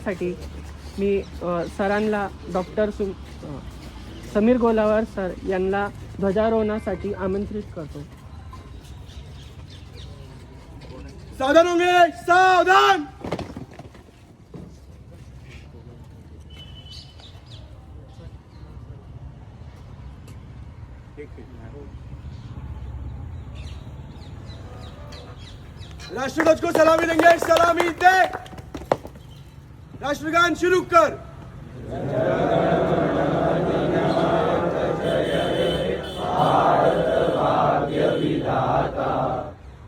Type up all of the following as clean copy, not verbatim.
साठी मी सरांना doctor Sameer गोलावर sir यांना ध्वजारोहणासाठी आमंत्रित करतो. सावधान होंगे, सावधान. राष्ट्रध्वज को सलामी देंगे. सलामी दे. राष्ट्रगान शुरू कर.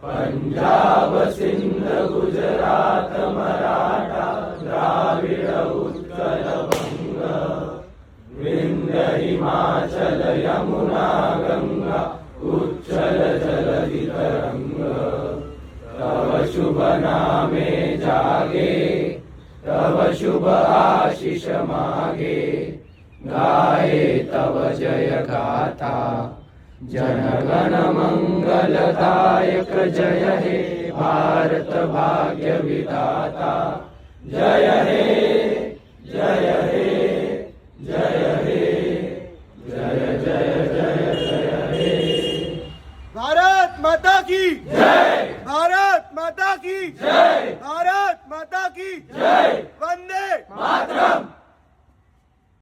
पंजाब सिंध गुजरात मराठा द्राविड उत्कल बंग विंध्य हिमाचल यमुना गंगा उच्चल जलधि तरंग तव शुभ नामे जागे तव शुभ आशीष मागे गाये तव जय गाथा जनगण मंगलदायक जय हे भारत भाग्य विधाता जय हे जय हे जय हे जय जय जय जय हे भारत माता की